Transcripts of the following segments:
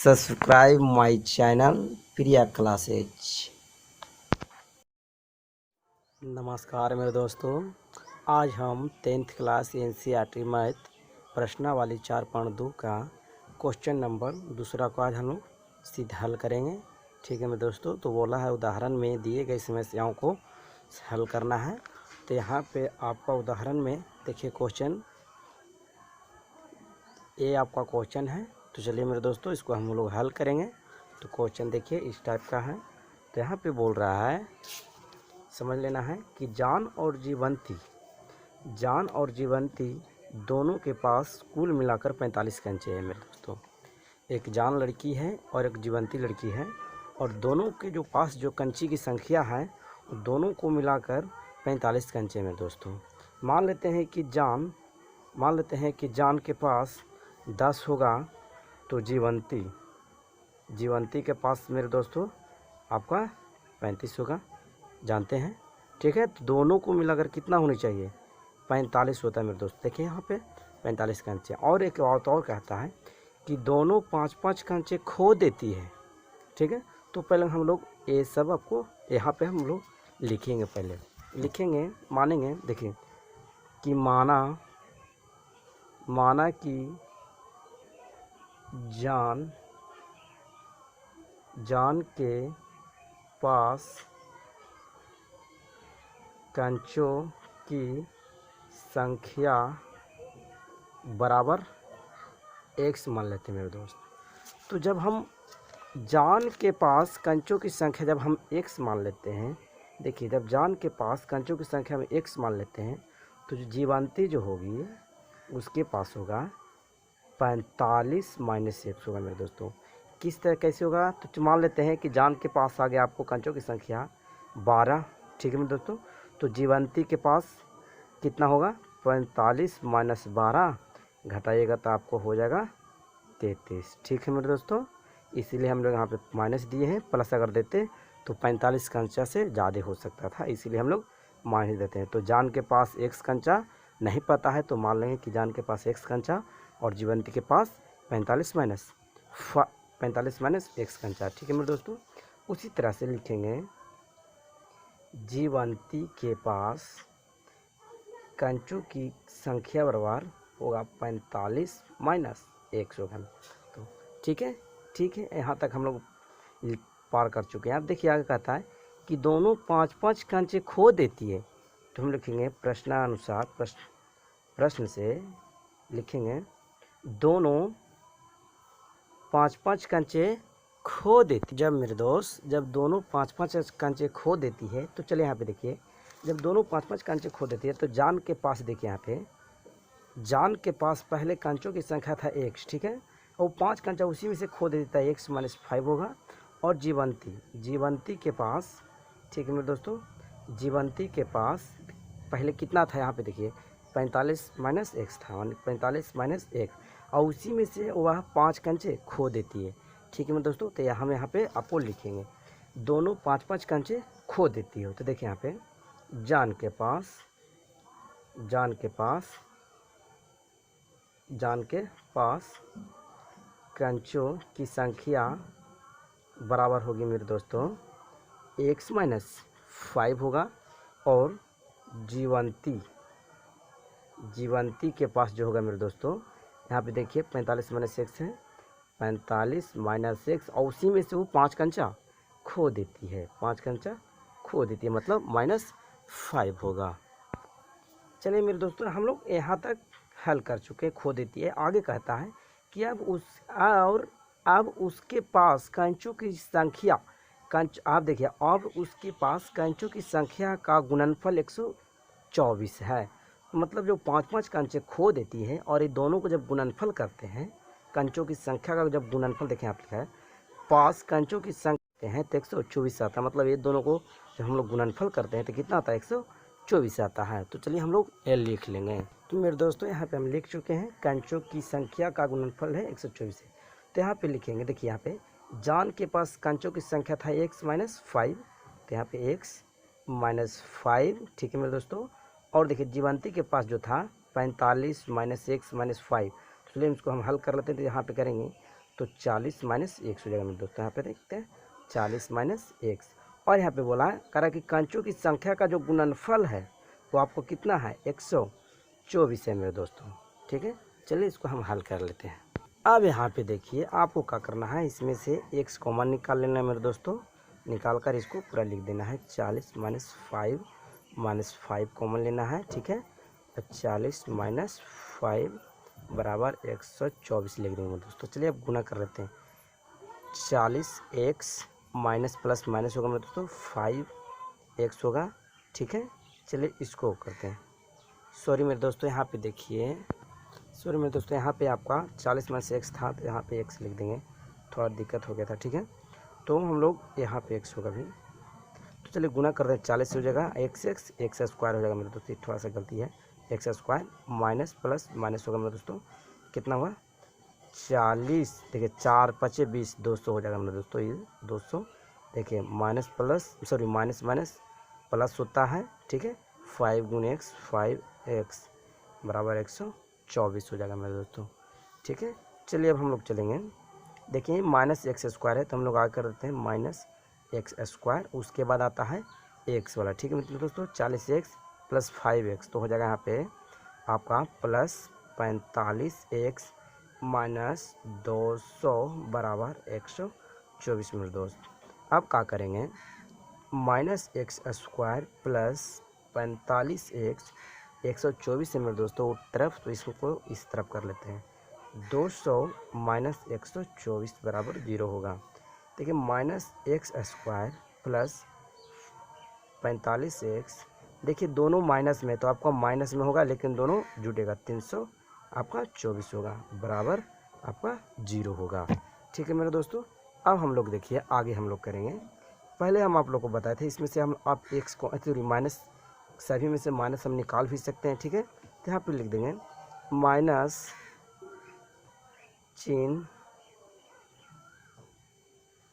Subscribe my channel Priya classes. नमस्कार मेरे दोस्तों, आज हम 10th क्लास एनसीईआरटी मैथ प्रश्नावली 4.2 का क्वेश्चन नंबर दूसरा को आज हम लोग सीधे हल करेंगे। ठीक है मेरे दोस्तों, तो बोला है उदाहरण में दिए गए समस्याओं को हल करना है। तो यहाँ पे आपका उदाहरण में देखिए क्वेश्चन ये आपका क्वेश्चन है। तो चलिए मेरे दोस्तों इसको हम लोग हल करेंगे। तो क्वेश्चन देखिए इस टाइप का है। तो यहाँ पे बोल रहा है, समझ लेना है कि जान और जीवंती दोनों के पास कुल मिलाकर 45 कंचे हैं मेरे दोस्तों। एक जान लड़की है और एक जीवंती लड़की है, और दोनों के जो पास जो कंची की संख्या है दोनों को मिलाकर 45 कंचे हैं मेरे दोस्तों। मान लेते हैं कि जान के पास 10 होगा, तो जीवंती के पास मेरे दोस्तों आपका 35 होगा, जानते हैं। ठीक है, तो दोनों को मिलाकर कितना होनी चाहिए, 45 होता है मेरे दोस्त। देखिए यहाँ पे 45 कंचे। और एक बात और कहता है कि दोनों 5-5 कंचे खो देती है। ठीक है, तो पहले हम लोग ये सब आपको यहाँ पे हम लोग लिखेंगे, पहले लिखेंगे मानेंगे। देखिए कि माना कि जान के पास कंचों की संख्या बराबर x मान लेते हैं मेरे दोस्त। तो जब हम जान के पास कंचों की संख्या जब हम x मान लेते हैं, देखिए जब जान के पास कंचों की संख्या में x मान लेते हैं, तो जो जीवंती जो होगी उसके पास होगा 45 - x होगा मेरे दोस्तों। किस तरह कैसे होगा, तो मान लेते हैं कि जान के पास आ गया आपको कंचों की संख्या 12। ठीक है मेरे दोस्तों, तो जीवंती के पास कितना होगा, 45 - 12 घटाइएगा तो आपको हो जाएगा 33। ठीक है मेरे दोस्तों, इसीलिए हम लोग यहाँ पे माइनस दिए हैं। प्लस अगर देते तो 45 कंचा से ज़्यादा हो सकता था, इसीलिए हम लोग माइनस देते हैं। तो जान के पास x कंचा नहीं पता है तो मान लेंगे कि जान के पास x कंचा और जीवंती के पास 45 - x कंचा। ठीक है मेरे दोस्तों, उसी तरह से लिखेंगे जीवंती के पास कंचों की संख्या बराबर होगा 45 - x होगा। तो ठीक है, यहाँ तक हम लोग पार कर चुके हैं। अब देखिए आगे कहता है कि दोनों 5-5 कंचे खो देती है। तो हम लिखेंगे प्रश्नानुसार, प्रश्न से लिखेंगे दोनों 5-5 कंचे खो देती। जब मेरे दोस्त जब दोनों 5-5 कंचे खो देती है, तो चलिए यहाँ पे देखिए जब दोनों 5-5 कंचे खो देती है तो जान के पास देखिए यहाँ पे जान के पास पहले कंचों की संख्या था x। ठीक है, और 5 कंचा उसी में से खो दे देता है, x - 5 होगा। और जीवंती के पास, ठीक है मेरे दोस्तों, जीवंती के पास पहले कितना था, यहाँ पे देखिए 45 - x था, 45 - x, और उसी में से वह 5 कंचे खो देती है। ठीक है मेरे दोस्तों, तो हम यहाँ पे आपको लिखेंगे दोनों 5-5 कंचे खो देती हो। तो देखिए यहाँ पे जान के पास कंचों की संख्या बराबर होगी मेरे दोस्तों x - 5 होगा। और जीवंती के पास जो होगा मेरे दोस्तों, यहाँ पे देखिए 45 - x है, 45 - x, और उसी में से वो 5 कंचा खो देती है, मतलब -5 होगा। चलिए मेरे दोस्तों हम लोग यहाँ तक हल कर चुके, खो देती है। आगे कहता है कि अब उसके पास कंचों की संख्या आप देखिए अब उसके पास कंचों की संख्या का गुणनफल 124 है। मतलब जो 5-5 कंचे खो देती है और ये दोनों को जब गुणनफल करते हैं, कंचों की संख्या का जब गुणनफल देखें आप है, पास कंचों की संख्या हैं तो 124 आता है। मतलब ये दोनों को जब हम लोग गुणनफल करते हैं तो कितना आता है, 124 आता है। तो चलिए हम लोग ये लिख लेंगे। तो मेरे दोस्तों यहाँ पे हम लिख चुके हैं कंचों की संख्या का गुणनफल है 124 है। तो यहाँ पे लिखेंगे, देखिए यहाँ पे जान के पास कंचों की संख्या था x - 5, तो यहाँ पे x - 5। ठीक है मेरे दोस्तों, और देखिए जीवंती के पास जो था 45 - x - 5। तो चलिए इसको हम हल कर लेते हैं। तो यहाँ पे करेंगे तो 40 माइनस एक्स हो जाएगा मेरे दोस्तों। यहाँ पे देखते हैं 40 माइनस एक्स, और यहाँ पे बोला है कह रहा है कि कंचों की संख्या का जो गुणनफल है वो आपको कितना है 124 है मेरे दोस्तों। ठीक है, चलिए इसको हम हल कर लेते हैं। अब यहाँ पे देखिए आपको क्या करना है, इसमें से एक्स कॉमन निकाल लेना है मेरे दोस्तों। निकाल कर इसको पूरा लिख देना है 40 माइनस 5 कॉमन लेना है। ठीक है, 40 माइनस 5 बराबर 124 लिख देंगे मेरे दोस्तों। चलिए अब गुना कर लेते हैं। 40 एक्स माइनस प्लस माइनस होगा मेरे दोस्तों 5 एक्स होगा। ठीक है, चलिए इसको करते हैं। सॉरी मेरे दोस्तों, यहाँ पे देखिए, सॉरी मेरे दोस्तों, यहाँ पे आपका 40 माइनस एक्स था तो यहाँ पे एक्स लिख देंगे, थोड़ा दिक्कत हो गया था। ठीक है, तो हम लोग यहाँ पे एक्स होगा भी, तो चलिए गुना कर रहे हैं। 40 हो जाएगा एक्स स्क्वायर हो जाएगा मेरे दोस्तों, थोड़ा सा गलती है, x square minus plus minus होगा मेरे दोस्तों, कितना हुआ 40। देखिए 4 5 20, 200 हो जाएगा मेरे दोस्तों, ये 200। देखिए minus plus sorry minus minus plus होता है। ठीक है, 5 गुणे एक्स 5x बराबर 124 हो जाएगा मेरे दोस्तों। ठीक है, चलिए अब हम लोग चलेंगे। देखिए माइनस एक्स स्क्वायर है तो हम लोग आगे कर देते हैं माइनस एक्स स्क्वायर, उसके बाद आता है एक्स वाला। ठीक है मेरे दोस्तों, 40x प्लस 5x तो हो जाएगा यहाँ पे आपका प्लस 45x माइनस 200 बराबर 124 मेरे दोस्त। अब क्या करेंगे, minus x square plus 45x 124 है मेरे दोस्तों तरफ, तो इसको इस तरफ कर लेते हैं। 200 माइनस 124 बराबर 0 होगा। देखिए minus x square plus 45x, देखिए दोनों माइनस में तो आपका माइनस में होगा, लेकिन दोनों जुटेगा 300 आपका 24 होगा बराबर आपका 0 होगा। ठीक है मेरे दोस्तों, अब हम लोग देखिए आगे हम लोग करेंगे। पहले हम आप लोग को बताए थे इसमें से हम आप एक्स को माइनस, सभी में से माइनस हम निकाल भी सकते हैं। ठीक है, तो यहाँ पे लिख देंगे माइनस चिन्ह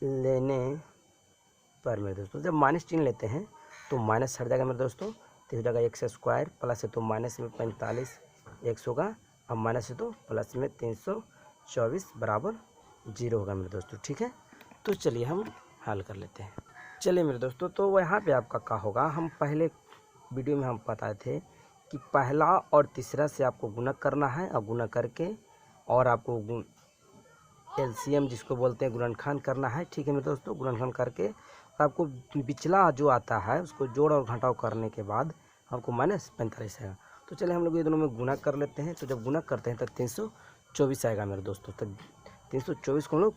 लेने पर मेरे दोस्तों, जब माइनस चिन्ह लेते हैं तो माइनस हट जाएगा मेरे दोस्तों, तो हो जाएगा एक्स स्क्वायर, प्लस है तो माइनस में 45 एक्स होगा, अब माइनस है तो प्लस में 324 बराबर 0 होगा मेरे दोस्तों। ठीक है, तो चलिए हम हल कर लेते हैं। चलिए मेरे दोस्तों, तो यहाँ पे आपका क्या होगा, हम पहले वीडियो में हम बताए थे कि पहला और तीसरा से आपको गुणा करना है, और गुणा करके और आपको एलसीएम जिसको बोलते हैं गुणनखंड करना है। ठीक है मेरे दोस्तों, गुणनखंड करके आपको पिछला जो आता है उसको जोड़ और घटाव करने के बाद आपको माइनस 45 आएगा। तो चलिए हम लोग ये दोनों में गुणा कर लेते हैं। तो जब गुणा करते हैं तो 324 आएगा मेरे दोस्तों, तो 324 को हम लोग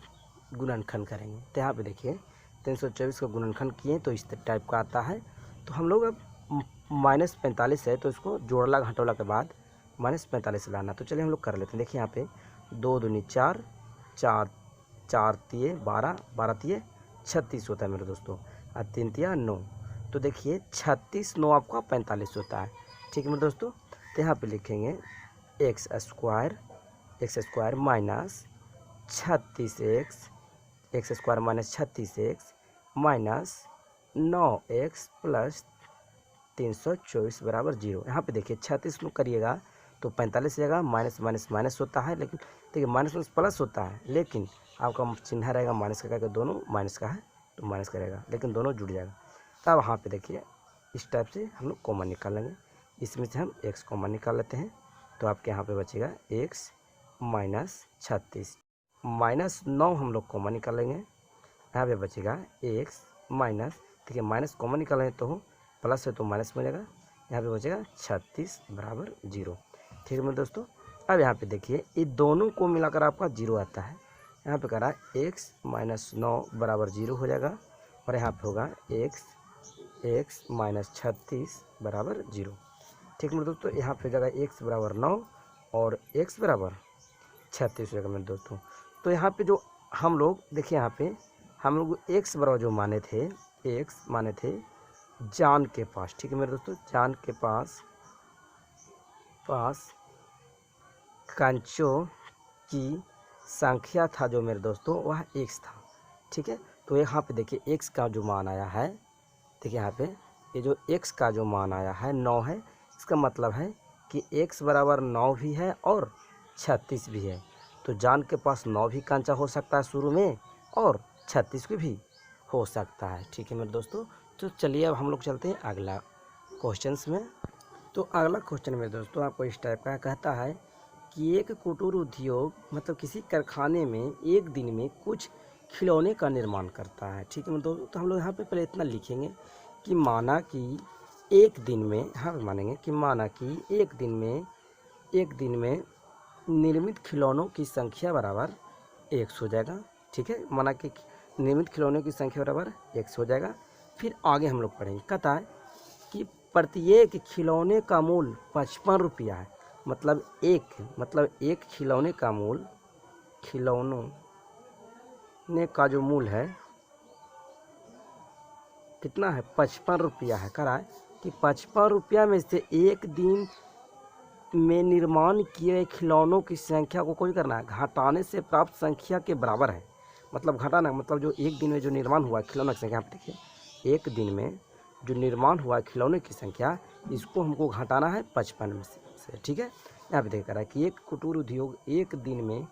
गुणनखंड करेंगे। तो यहाँ पे देखिए 324 का गुणनखंड किए तो इस टाइप का आता है। तो हम लोग अब माइनस 45 है तो इसको जोड़ला घटोला के बाद माइनस 45 लाना। तो चलिए हम लोग कर लेते हैं। देखिए यहाँ पे 2 दूनी 4, 4 4 तिये 12, 12 तिये 36 होता है मेरे दोस्तों, और 3 तिया 9। तो देखिए 36 9 आपका 45 होता है। ठीक है मेरे दोस्तों, तो यहाँ पे लिखेंगे x square minus 36x, x square minus 36x minus 9x plus 324 बराबर 0। यहाँ पे देखिए 36 को करिएगा तो 45 रहेगा, माइनस माइनस माइनस होता है, लेकिन देखिए माइनस माइनस प्लस होता है, लेकिन आपका चिन्ह रहेगा माइनस का, करके दोनों माइनस का है तो माइनस का रहेगा, लेकिन दोनों जुड़ जाएगा। तब यहाँ पे देखिए इस टाइप से हम लोग कॉमन निकालेंगे, इसमें से हम x कॉमन निकाल लेते हैं। तो आपके यहाँ पे बचेगा x माइनस 36 माइनस 9 हम लोग कॉमन निकालेंगे, यहाँ पे बचेगा x माइनस, देखिए माइनस कॉमन निकालेंगे तो प्लस है तो माइनस में जाएगा, यहाँ पे बचेगा 36 बराबर 0। ठीक है मेरे दोस्तों, अब यहाँ पे देखिए ये दोनों को मिलाकर आपका 0 आता है। यहाँ पे कह रहा है x माइनस 9 बराबर 0 हो जाएगा, और यहाँ पे होगा x माइनस 36 बराबर 0। ठीक है मेरे दोस्तों, यहाँ पे जाएगा x बराबर 9 और x बराबर 36 हो जाएगा मेरे दोस्तों। तो यहाँ पे जो हम लोग देखिए, यहाँ पे हम लोग x बराबर जो माने थे जान के पास। ठीक है मेरे दोस्तों, जान के पास कंचों की संख्या था जो मेरे दोस्तों वह x था। ठीक है, तो यहाँ पे देखिए x का जो मान आया है, देखिए यहाँ पे ये जो x का जो मान आया है 9 है, इसका मतलब है कि x बराबर 9 भी है और 36 भी है। तो जान के पास 9 भी कंचा हो सकता है शुरू में और 36 को भी हो सकता है। ठीक है मेरे दोस्तों, तो चलिए अब हम लोग चलते हैं अगला क्वेश्चंस में। तो अगला क्वेश्चन मेरे दोस्तों आपको इस टाइप का कहता है कि एक कुटीर उद्योग मतलब किसी कारखाने में एक दिन में कुछ खिलौने का निर्माण करता है। ठीक है मेरे दोस्तों, तो हम लोग यहाँ पे पहले इतना लिखेंगे कि माना कि एक दिन में, हाँ मानेंगे कि माना कि एक दिन में निर्मित खिलौनों की संख्या बराबर 100 हो जाएगा। ठीक है, माना कि निर्मित खिलौनों की संख्या बराबर 100 हो जाएगा। फिर आगे हम लोग पढ़ेंगे, कहता है कि प्रत्येक खिलौने का मूल्य 55 रुपया है। मतलब एक खिलौने का मूल्य, खिलौनों ने का जो मूल्य है कितना है, 55 रुपया है। कह रहा है कि 55 रुपया में से एक दिन में निर्माण किए गए खिलौनों की संख्या को कोई करना है, घटाने से प्राप्त संख्या के बराबर है। मतलब घटाना मतलब जो एक दिन में जो निर्माण हुआ खिलौना की संख्या, आप देखिए एक दिन में जो निर्माण हुआ खिलौने की संख्या, इसको हमको घटाना है 55 में से। ठीक है, यहाँ पे देख रहा है कि एक कुटीर उद्योग एक दिन में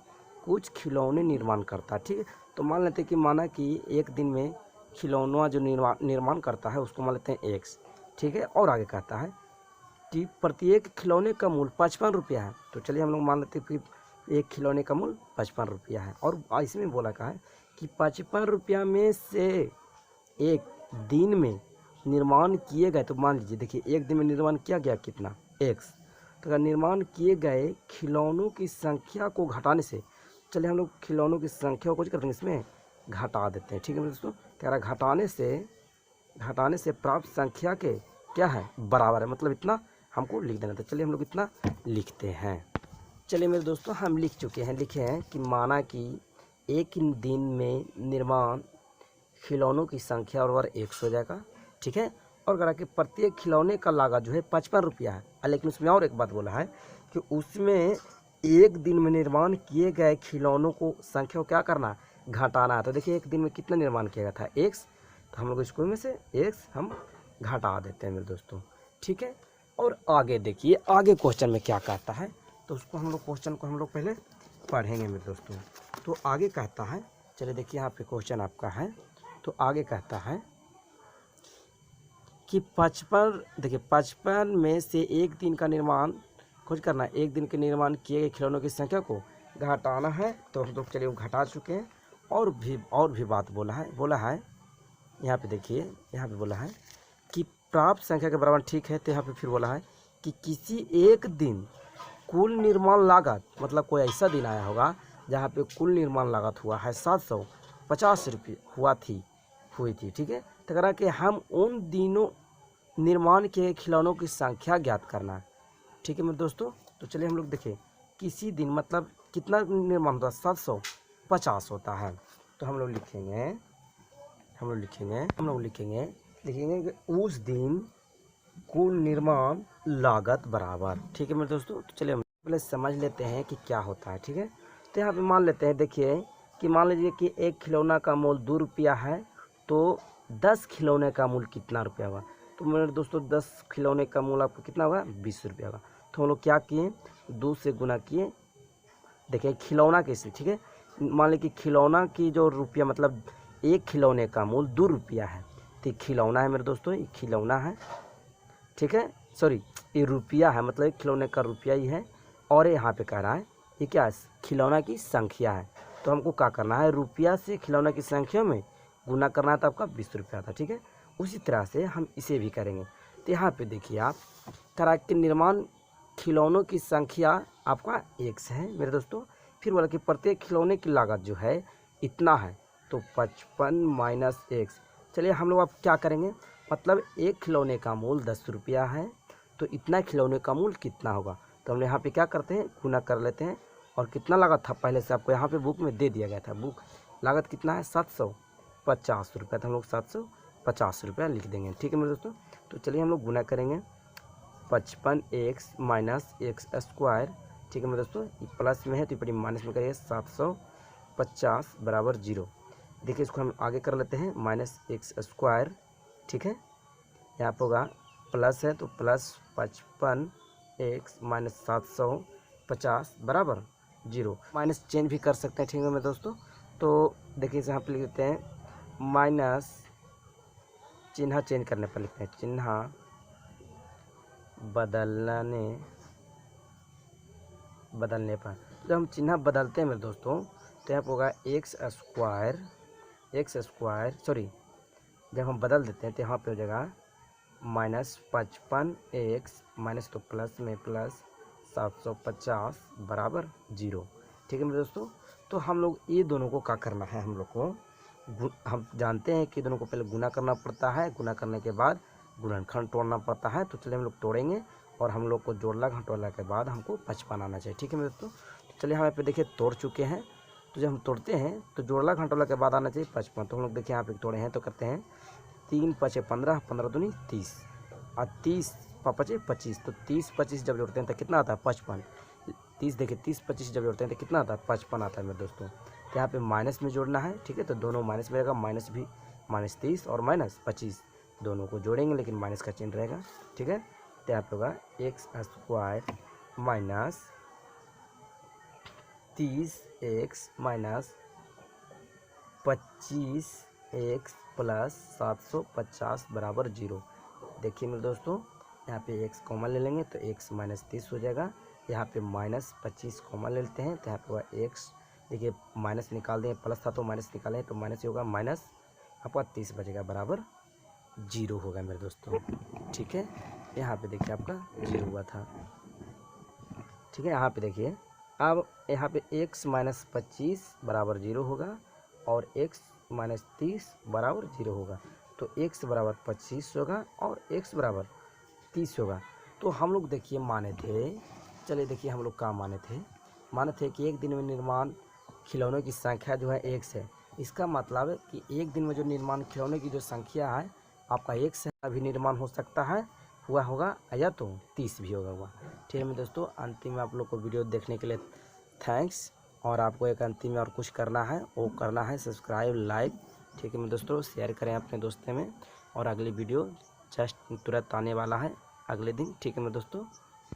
कुछ खिलौने निर्माण करता है। ठीक है, तो मान लेते हैं कि माना कि एक दिन में खिलौना जो निर्माण करता है उसको मान लेते हैं x। ठीक है, और आगे कहता है कि प्रत्येक खिलौने का मूल्य 55 रुपया है। तो चलिए हम लोग मान लेते हैं कि एक खिलौने का मूल्य 55 रुपया है। और इसमें बोला का है कि 55 रुपया में से एक दिन में निर्माण किए गए, तो मान लीजिए देखिए एक दिन में निर्माण किया गया कितना, x। तो अगर निर्माण किए गए खिलौनों की संख्या को घटाने से, चलिए हम लोग खिलौनों की संख्या को कुछ करते हैं इसमें घटा देते हैं। ठीक है दोस्तों, कह रहा घटाने से प्राप्त संख्या के क्या है, बराबर है। मतलब इतना हमको लिख देना था। चलिए हम लोग इतना लिखते हैं। चलिए मेरे दोस्तों हम लिख चुके हैं, लिखे हैं कि माना कि एक दिन में निर्माण खिलौनों की संख्या और 100 हो जाएगा। ठीक है, और कह रहा कि प्रत्येक खिलौने का लागत जो है 55 रुपया है। लेकिन उसमें और एक बात बोला है कि उसमें एक दिन में निर्माण किए गए खिलौनों को संख्या को क्या करना, घटाना है। तो देखिए एक दिन में कितना निर्माण किया गया था, x। तो हम लोग इसको में से x हम घटा देते हैं मेरे दोस्तों। ठीक है, और आगे देखिए आगे क्वेश्चन में क्या कहता है, तो उसको हम लोग क्वेश्चन को हम लोग पहले पढ़ेंगे मेरे दोस्तों। तो आगे कहता है, चलिए देखिए यहाँ पे क्वेश्चन आपका है। तो आगे कहता है कि 55, देखिए 55 में से एक दिन का निर्माण कुछ करना है, एक दिन के निर्माण किए गए खिलौनों की संख्या को घटाना है। तो हम लोग चलिए वो घटा चुके हैं। और भी बात बोला है यहाँ पे देखिए, यहाँ पे बोला है कि प्राप्त संख्या के बराबर। ठीक है, तो यहाँ पे फिर बोला है कि किसी एक दिन कुल निर्माण लागत, मतलब कोई ऐसा दिन आया होगा जहाँ पे कुल निर्माण लागत हुआ है 750 रुपये हुई थी। ठीक है, तो कह रहा कि हम उन दिनों निर्माण के खिलौनों की संख्या ज्ञात करना है। ठीक है मेरे दोस्तों, तो चलिए हम लोग देखें किसी दिन मतलब कितना निर्माण होता है, 750 होता है। तो हम लोग लिखेंगे कि उस दिन कुल निर्माण लागत बराबर। ठीक है मेरे दोस्तों, तो चलिए हम पहले समझ लेते हैं कि क्या होता है। ठीक है, तो यहाँ पे मान लेते हैं, देखिए कि मान लीजिए कि एक खिलौना का मूल्य 2 रुपया है, तो 10 खिलौने का मूल्य कितना रुपया हुआ। तो मेरे दोस्तों 10 खिलौने का मूल्य आपको कितना होगा, 20 रुपया होगा। तो हम लोग क्या किए, 2 से गुना किए। देखिए खिलौना कैसे, ठीक है, मान लीजिए कि खिलौना की जो रुपया मतलब एक खिलौने का मूल्य 2 रुपया है। तो खिलौना है मेरे दोस्तों, ये खिलौना है। ठीक है, सॉरी ये रुपया है, मतलब एक खिलौने का रुपया ही है। और यहाँ पे कह रहा है ये क्या है, खिलौना की संख्या है। तो हमको क्या करना है, रुपया से खिलौना की संख्या में गुना करना है, तो आपका 20 रुपया था। ठीक है, उसी तरह से हम इसे भी करेंगे। तो यहाँ पे देखिए आप कह रहा है कि निर्माण खिलौनों की संख्या आपका 1 है मेरे दोस्तों। फिर बोला कि प्रत्येक खिलौने की लागत जो है इतना है, तो 55 माइनस 1। चलिए हम लोग अब क्या करेंगे, मतलब एक खिलौने का मूल्य 10 रुपया है, तो इतना खिलौने का मूल्य कितना होगा। तो हम यहाँ पे क्या करते हैं, गुना कर लेते हैं। और कितना लागत था पहले से आपको यहाँ पे बुक में दे दिया गया था, बुक लागत कितना है 750 रुपया। तो हम लोग 750 रुपया लिख देंगे। ठीक है मेरे दोस्तों, तो चलिए हम लोग गुना करेंगे 55x माइनस एक्स स्क्वायर। ठीक है मेरे दोस्तों, ये प्लस में है तो ये माइनस में करिए, 750 बराबर 0। देखिए इसको हम आगे कर लेते हैं, माइनस एक्स स्क्वायर। ठीक है, यहाँ पर होगा प्लस है तो प्लस 55x माइनस 750 बराबर जीरो। माइनस चेंज भी कर सकते हैं, ठीक है मेरे दोस्तों। तो देखिए यहाँ पे लिख देते हैं माइनस, चिन्ह चेंज करने पर लिखते हैं, चिन्ह बदलने पर। जब हम चिन्ह बदलते हैं मेरे दोस्तों तो यहाँ पर होगा जब हम बदल देते हैं तो यहाँ पे हो जाएगा -55 एक्स माइनस तो प्लस में प्लस 750 बराबर जीरो। ठीक है मेरे दोस्तों। तो हम लोग ये दोनों को क्या करना है, हम लोग को हम जानते हैं कि दोनों को पहले गुना करना पड़ता है, गुना करने के बाद गुणनखंड तोड़ना पड़ता है। तो चलिए हम लोग तोड़ेंगे और हम लोग को जोड़ला घटोला के बाद हमको 55 आना चाहिए। ठीक है मेरे दोस्तों। तो चलिए हम यहाँ पे देखिए तोड़ चुके हैं। तो जब हम तोड़ते हैं तो जोड़ला घटोला के बाद आना चाहिए 55। तो हम लोग देखिए यहाँ पे तोड़े हैं तो करते हैं 3 पचे 15, 15 दूनी 30 और 30 पचे 25। तो 30 25 जब जोड़ते हैं तो कितना आता है 55। 30 देखिए 30 25 जब जोड़ते हैं तो कितना आता है 55 आता है मेरे दोस्तों। तो यहाँ पे माइनस में जोड़ना है, ठीक है। तो दोनों माइनस में रहेगा, माइनस भी -30 और -25 दोनों को जोड़ेंगे लेकिन माइनस का चिन्ह रहेगा, ठीक है। तो यहाँ पे होगा x² minus 30x minus 25x plus 750 बराबर जीरो। देखिए मेरे दोस्तों यहाँ पे x कॉमन ले लेंगे तो x -30 हो जाएगा। यहाँ पे -25 कॉमन ले लेते हैं तो यहाँ पे होगा x, देखिए माइनस निकाल दें, प्लस था तो माइनस निकालें तो माइनस होगा, माइनस आपका 30 बचेगा बराबर जीरो होगा मेरे दोस्तों। ठीक है, यहाँ पे देखिए आपका जीरो हुआ था। ठीक है, यहाँ पे देखिए अब यहाँ पे x -25 बराबर जीरो होगा और x -30 बराबर जीरो होगा। तो x बराबर 25 होगा और x बराबर 30 होगा। तो हम लोग देखिए माने थे, चलिए देखिए हम लोग क्या माने थे कि एक दिन में निर्माण खिलौनों की संख्या जो है 1 है। इसका मतलब है कि एक दिन में जो निर्माण खिलौने की जो संख्या है आपका 1 से अभी निर्माण हो सकता है, हुआ होगा या तो 30 भी होगा। ठीक है मेरे दोस्तों, अंतिम में आप लोग को वीडियो देखने के लिए थैंक्स। और आपको एक अंतिम में और कुछ करना है, वो करना है सब्सक्राइब, लाइक, ठीक है मेरे दोस्तों, शेयर करें अपने दोस्तों में। और अगली वीडियो जस्ट तुरंत आने वाला है अगले दिन। ठीक है मेरे दोस्तों।